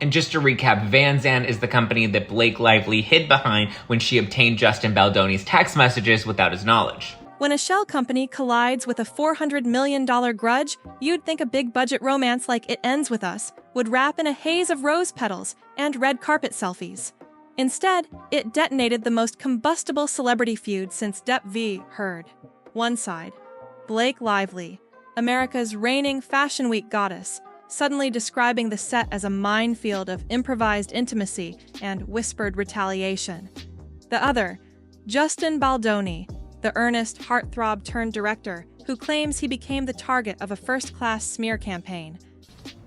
And just to recap, Vanzan is the company that Blake Lively hid behind when she obtained Justin Baldoni's text messages without his knowledge. When a shell company collides with a $400 million grudge, you'd think a big-budget romance like It Ends With Us would wrap in a haze of rose petals and red carpet selfies. Instead, it detonated the most combustible celebrity feud since Depp v. Heard. One side, Blake Lively, America's reigning Fashion Week goddess, suddenly describing the set as a minefield of improvised intimacy and whispered retaliation. The other, Justin Baldoni, the earnest heart-throb-turned-director, who claims he became the target of a first-class smear campaign.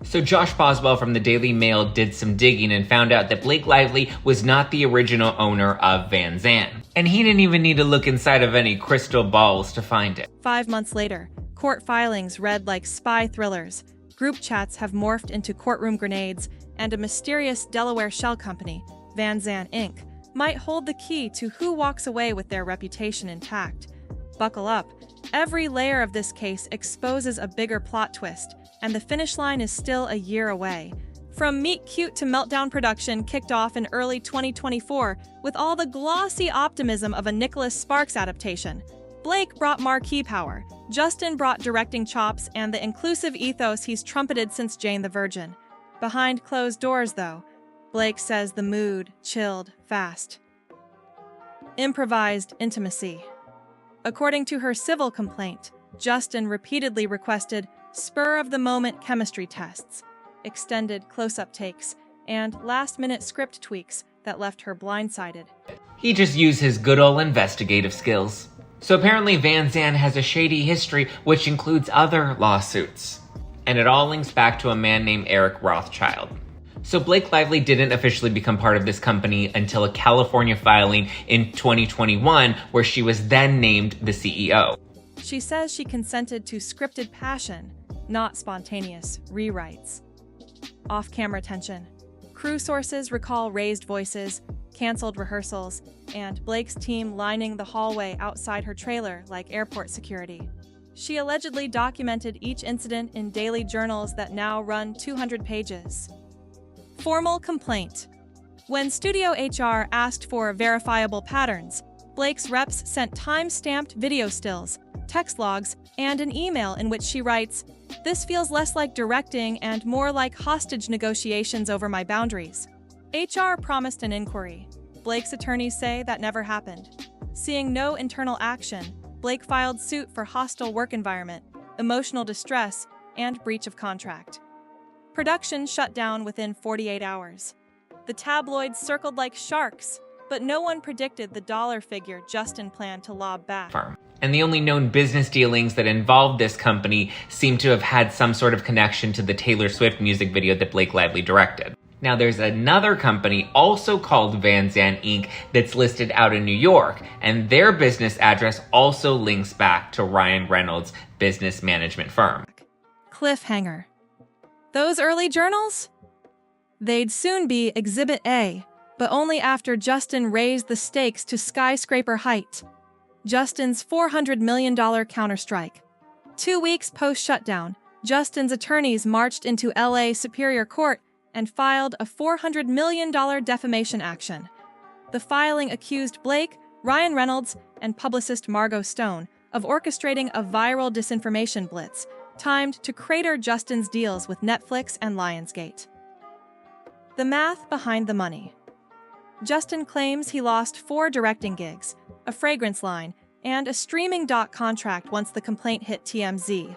So Josh Boswell from the Daily Mail did some digging and found out that Blake Lively was not the original owner of Vanzan. And he didn't even need to look inside of any crystal balls to find it. 5 months later, court filings read like spy thrillers, group chats have morphed into courtroom grenades, and a mysterious Delaware shell company, Vanzan Inc., might hold the key to who walks away with their reputation intact. Buckle up. Every layer of this case exposes a bigger plot twist, and the finish line is still a year away. From Meet Cute to Meltdown production kicked off in early 2024 with all the glossy optimism of a Nicholas Sparks adaptation. Blake brought marquee power, Justin brought directing chops and the inclusive ethos he's trumpeted since Jane the Virgin. Behind closed doors, though, Blake says the mood chilled fast. Improvised intimacy. According to her civil complaint, Justin repeatedly requested spur-of-the-moment chemistry tests, extended close-up takes, and last-minute script tweaks that left her blindsided. He just used his good old investigative skills. So apparently Vanzan has a shady history which includes other lawsuits. And it all links back to a man named Eric Rothschild. So Blake Lively didn't officially become part of this company until a California filing in 2021 where she was then named the CEO. She says she consented to scripted passion, not spontaneous rewrites. Off-camera tension. Crew sources recall raised voices, canceled rehearsals, and Blake's team lining the hallway outside her trailer like airport security. She allegedly documented each incident in daily journals that now run 200 pages. Formal complaint. When studio HR asked for verifiable patterns, Blake's reps sent time-stamped video stills, text logs, and an email in which she writes, "This feels less like directing and more like hostage negotiations over my boundaries." HR promised an inquiry. Blake's attorneys say that never happened. Seeing no internal action, Blake filed suit for hostile work environment, emotional distress, and breach of contract. Production shut down within 48 hours. The tabloids circled like sharks, but no one predicted the dollar figure Justin planned to lob back. And the only known business dealings that involved this company seem to have had some sort of connection to the Taylor Swift music video that Blake Lively directed. Now there's another company also called Vanzan Inc. that's listed out in New York, and their business address also links back to Ryan Reynolds' business management firm. Cliffhanger. Those early journals? They'd soon be Exhibit A, but only after Justin raised the stakes to skyscraper height. Justin's $400 million counterstrike. 2 weeks post-shutdown, Justin's attorneys marched into LA Superior Court and filed a $400 million defamation action. The filing accused Blake, Ryan Reynolds, and publicist Margot Stone of orchestrating a viral disinformation blitz timed to crater Justin's deals with Netflix and Lionsgate. The math behind the money. Justin claims he lost 4 directing gigs, a fragrance line, and a streaming doc contract once the complaint hit TMZ.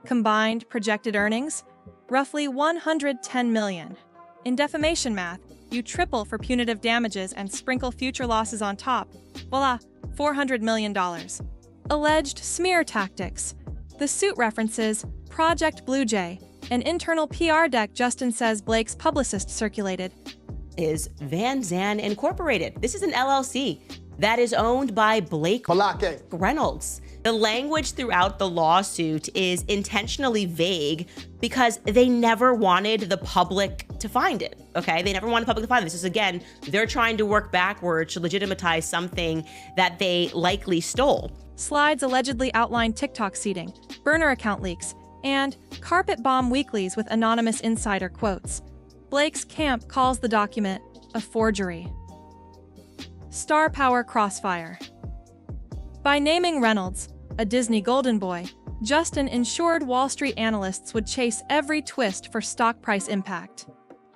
Combined projected earnings? Roughly $110 million. In defamation math, you triple for punitive damages and sprinkle future losses on top. Voila, $400 million. Alleged smear tactics. The suit references Project Blue Jay, an internal PR deck Justin says Blake's publicist circulated. Is Vanzan Incorporated. This is an LLC that is owned by Blake Reynolds. The language throughout the lawsuit is intentionally vague because they never wanted the public to find it, okay? They never wanted the public to find it. This is, again, they're trying to work backwards to legitimize something that they likely stole. Slides allegedly outline TikTok seeding, burner account leaks, and carpet bomb weeklies with anonymous insider quotes. Blake's camp calls the document a forgery. Star power crossfire. By naming Reynolds a Disney golden boy, Justin ensured Wall Street analysts would chase every twist for stock price impact.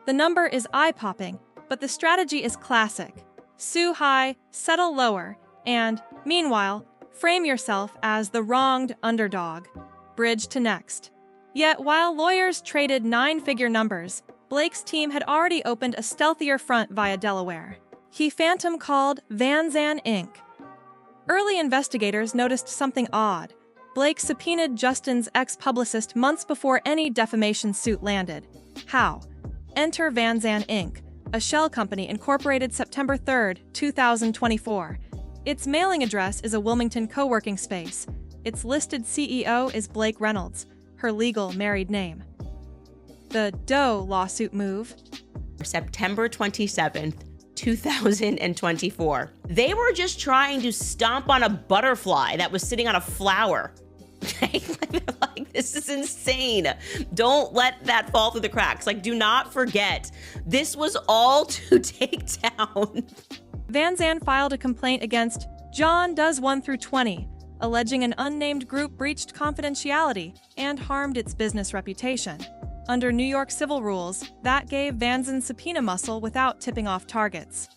The number is eye-popping, but the strategy is classic. Sue high, settle lower, and, meanwhile, frame yourself as the wronged underdog. Bridge to next. Yet while lawyers traded nine-figure numbers, Blake's team had already opened a stealthier front via Delaware. He phantom called Vanzan Inc. Early investigators noticed something odd. Blake subpoenaed Justin's ex-publicist months before any defamation suit landed. How? Enter Vanzan Inc., a shell company incorporated September 3, 2024. Its mailing address is a Wilmington co-working space. Its listed CEO is Blake Reynolds, her legal married name. The Doe lawsuit move. September 27th, 2024. They were just trying to stomp on a butterfly that was sitting on a flower. Like, this is insane. Don't let that fall through the cracks. Like, do not forget, this was all to take down. Vanzan filed a complaint against John Does 1 through 20, alleging an unnamed group breached confidentiality and harmed its business reputation. Under New York civil rules, that gave Vanzan subpoena muscle without tipping off targets.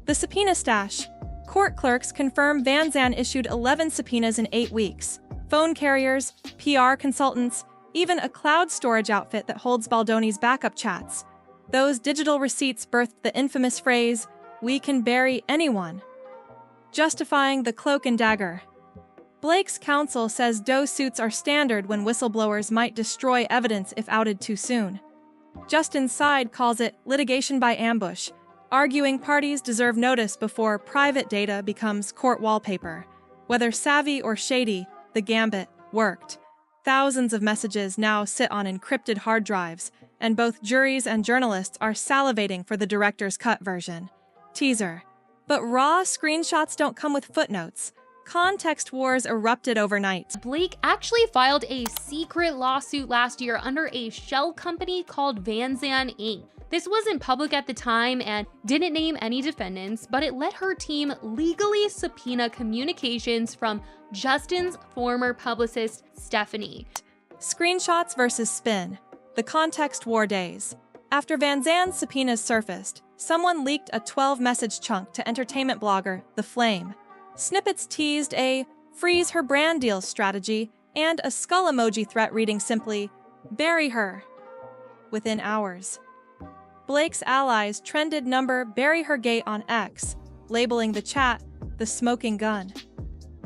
The subpoena stash. Court clerks confirm Vanzan issued 11 subpoenas in 8 weeks. Phone carriers, PR consultants, even a cloud storage outfit that holds Baldoni's backup chats. Those digital receipts birthed the infamous phrase, "We can bury anyone," justifying the cloak and dagger. Blake's counsel says Doe suits are standard when whistleblowers might destroy evidence if outed too soon. Justin's side calls it litigation by ambush, arguing parties deserve notice before private data becomes court wallpaper. Whether savvy or shady, the gambit worked. Thousands of messages now sit on encrypted hard drives, and both juries and journalists are salivating for the director's cut version. Teaser. But raw screenshots don't come with footnotes. Context wars erupted overnight. Blake actually filed a secret lawsuit last year under a shell company called Vanzan Inc. This wasn't public at the time and didn't name any defendants, but it let her team legally subpoena communications from Justin's former publicist, Stephanie. Screenshots versus spin. The context war days. After Vanzan's subpoenas surfaced, someone leaked a 12-message chunk to entertainment blogger The Flame. Snippets teased a freeze her brand deal strategy and a skull emoji threat reading simply, "Bury her." Within hours, Blake's allies trended number "Bury her gate" on X, labeling the chat the smoking gun.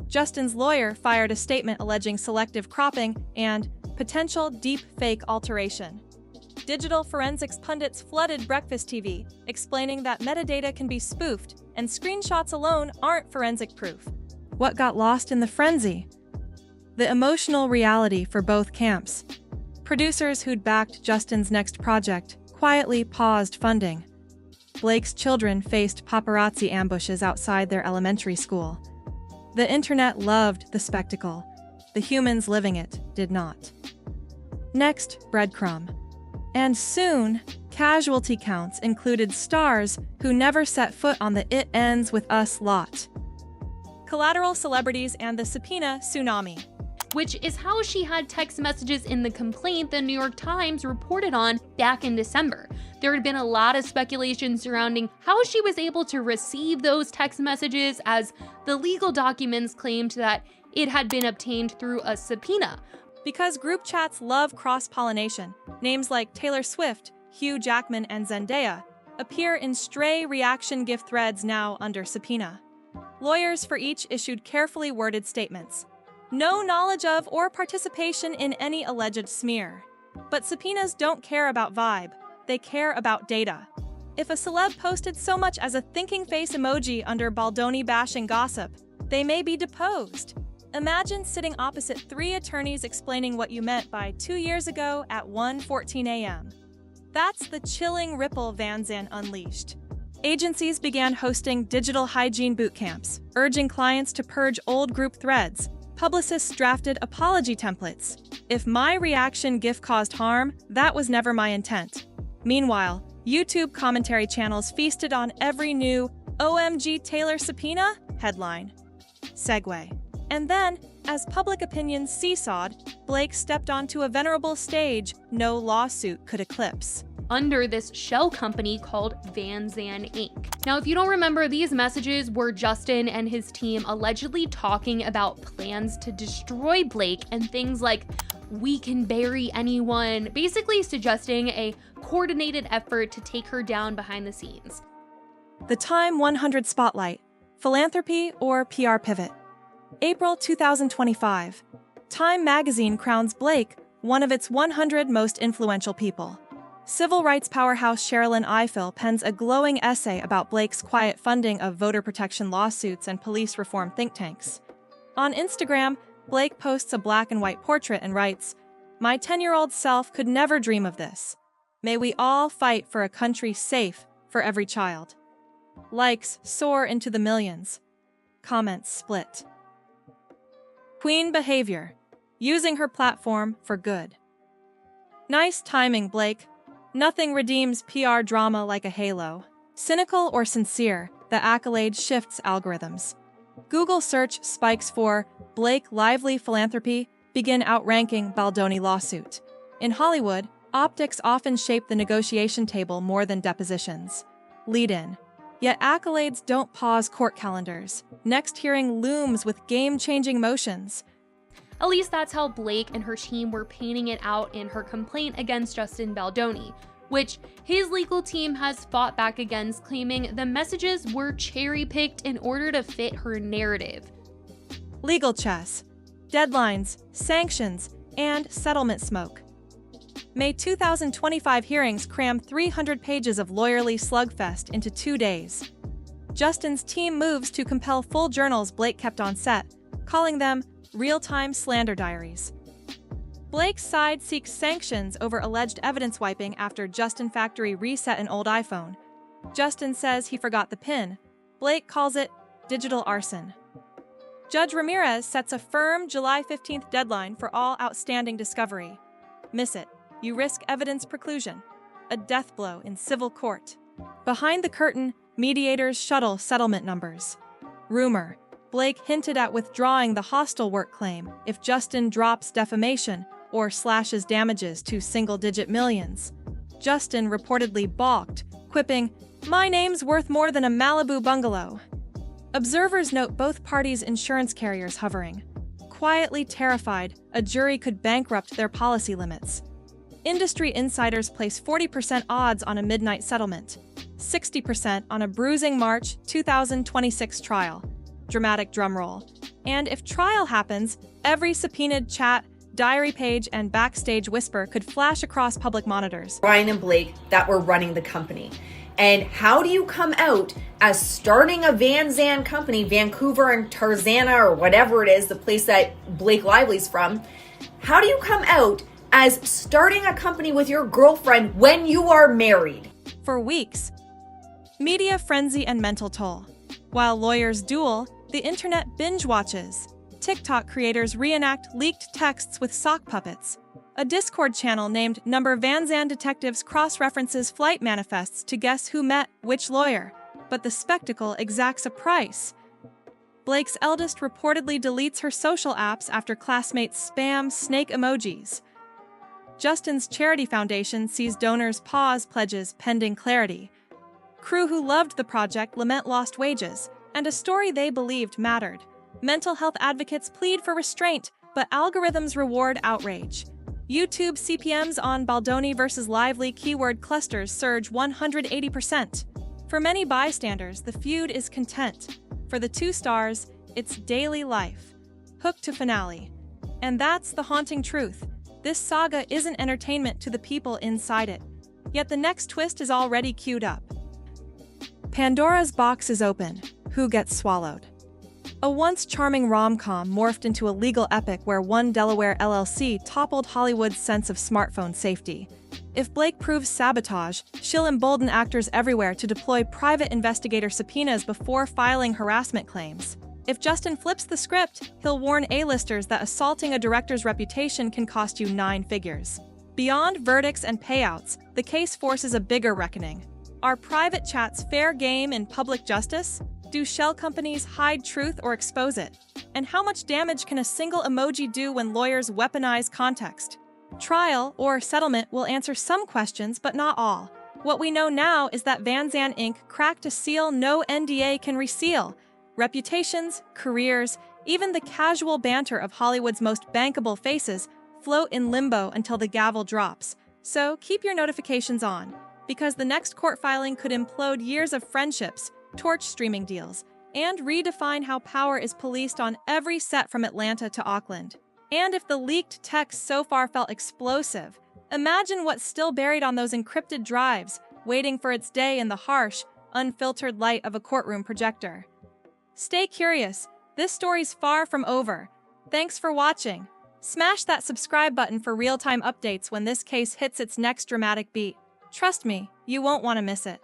Justin's lawyer fired a statement alleging selective cropping and potential deep fake alteration. Digital forensics pundits flooded Breakfast TV, explaining that metadata can be spoofed and screenshots alone aren't forensic proof. What got lost in the frenzy? The emotional reality for both camps. Producers who'd backed Justin's next project quietly paused funding. Blake's children faced paparazzi ambushes outside their elementary school. The internet loved the spectacle. The humans living it did not. Next, breadcrumb. And soon, casualty counts included stars who never set foot on the "it ends with us" lot. Collateral celebrities and the subpoena tsunami. Which is how she had text messages in the complaint the New York Times reported on back in December. There had been a lot of speculation surrounding how she was able to receive those text messages, as the legal documents claimed that it had been obtained through a subpoena. Because group chats love cross-pollination, names like Taylor Swift, Hugh Jackman, and Zendaya appear in stray reaction gift threads now under subpoena. Lawyers for each issued carefully worded statements. No knowledge of or participation in any alleged smear. But subpoenas don't care about vibe, they care about data. If a celeb posted so much as a thinking face emoji under Baldoni bashing gossip, they may be deposed. Imagine sitting opposite 3 attorneys explaining what you meant by 2 years ago at 1:14 a.m. That's the chilling ripple Vanzan unleashed. Agencies began hosting digital hygiene boot camps, urging clients to purge old group threads. Publicists drafted apology templates. If my reaction gif caused harm, that was never my intent. Meanwhile, YouTube commentary channels feasted on every new "OMG Taylor subpoena" headline. Segue. And then, as public opinion seesawed, Blake stepped onto a venerable stage no lawsuit could eclipse. Under this shell company called Vanzan Inc. Now, if you don't remember, these messages were Justin and his team allegedly talking about plans to destroy Blake and things like, "We can bury anyone," basically suggesting a coordinated effort to take her down behind the scenes. The Time 100 Spotlight, Philanthropy or PR Pivot. April 2025. Time magazine crowns Blake one of its 100 most influential people. Civil rights powerhouse Sherilyn Ifill pens a glowing essay about Blake's quiet funding of voter protection lawsuits and police reform think tanks. On Instagram, Blake posts a black and white portrait and writes, "My 10-year-old self could never dream of this. May we all fight for a country safe for every child." Likes soar into the millions. Comments split. Queen behavior, using her platform for good. Nice timing, Blake. Nothing redeems PR drama like a halo. Cynical or sincere, the accolade shifts algorithms. Google search spikes for Blake lively philanthropy begin outranking Baldoni lawsuit. In Hollywood, optics often shape the negotiation table more than depositions. Lead in. Yet accolades don't pause court calendars. Next hearing looms with game-changing motions. At least that's how Blake and her team were painting it out in her complaint against Justin Baldoni, which his legal team has fought back against, claiming the messages were cherry-picked in order to fit her narrative. Legal chess, deadlines, sanctions, and settlement smoke. May 2025 hearings cram 300 pages of lawyerly slugfest into 2 days. Justin's team moves to compel full journals Blake kept on set, calling them real-time slander diaries. Blake's side seeks sanctions over alleged evidence wiping after Justin Factory reset an old iPhone. Justin says he forgot the PIN. Blake calls it digital arson. Judge Ramirez sets a firm July 15th deadline for all outstanding discovery. Miss it, you risk evidence preclusion, a death blow in civil court. Behind the curtain, mediators shuttle settlement numbers. Rumor, Blake hinted at withdrawing the hostile work claim if Justin drops defamation or slashes damages to single-digit millions. Justin reportedly balked, quipping, "My name's worth more than a Malibu bungalow." Observers note both parties' insurance carriers hovering. Quietly terrified, a jury could bankrupt their policy limits. Industry insiders place 40% odds on a midnight settlement, 60% on a bruising March 2026 trial. Dramatic drumroll. And if trial happens, every subpoenaed chat, diary page, and backstage whisper could flash across public monitors. Ryan and Blake that were running the company. And how do you come out as starting a Vanzan company, Vancouver and Tarzana or whatever it is, the place that Blake Lively's from? How do you come out as starting a company with your girlfriend when you are married? For weeks, media frenzy and mental toll. While lawyers duel, the internet binge watches. TikTok creators reenact leaked texts with sock puppets. A Discord channel named Number Vanzan Detectives cross-references flight manifests to guess who met which lawyer. But the spectacle exacts a price. Blake's eldest reportedly deletes her social apps after classmates spam snake emojis. Justin's charity foundation sees donors pause pledges pending clarity. Crew who loved the project lament lost wages, and a story they believed mattered. Mental health advocates plead for restraint, but algorithms reward outrage. YouTube CPMs on Baldoni versus Lively keyword clusters surge 180%. For many bystanders, the feud is content. For the two stars, it's daily life. Hook to finale. And that's the haunting truth. This saga isn't entertainment to the people inside it. Yet the next twist is already queued up. Pandora's box is open. Who gets swallowed? A once charming rom-com morphed into a legal epic where one Delaware LLC toppled Hollywood's sense of smartphone safety. If Blake proves sabotage, she'll embolden actors everywhere to deploy private investigator subpoenas before filing harassment claims. If Justin flips the script, he'll warn A-listers that assaulting a director's reputation can cost you 9 figures. Beyond verdicts and payouts, the case forces a bigger reckoning. Are private chats fair game in public justice? Do shell companies hide truth or expose it? And how much damage can a single emoji do when lawyers weaponize context? Trial or settlement will answer some questions, but not all. What we know now is that Vanzan Inc. cracked a seal no NDA can reseal. Reputations, careers, even the casual banter of Hollywood's most bankable faces float in limbo until the gavel drops. So keep your notifications on, because the next court filing could implode years of friendships, torch streaming deals, and redefine how power is policed on every set from Atlanta to Auckland. And if the leaked text so far felt explosive, imagine what's still buried on those encrypted drives, waiting for its day in the harsh, unfiltered light of a courtroom projector. Stay curious, this story's far from over. Thanks for watching. Smash that subscribe button for real-time updates when this case hits its next dramatic beat. Trust me, you won't want to miss it.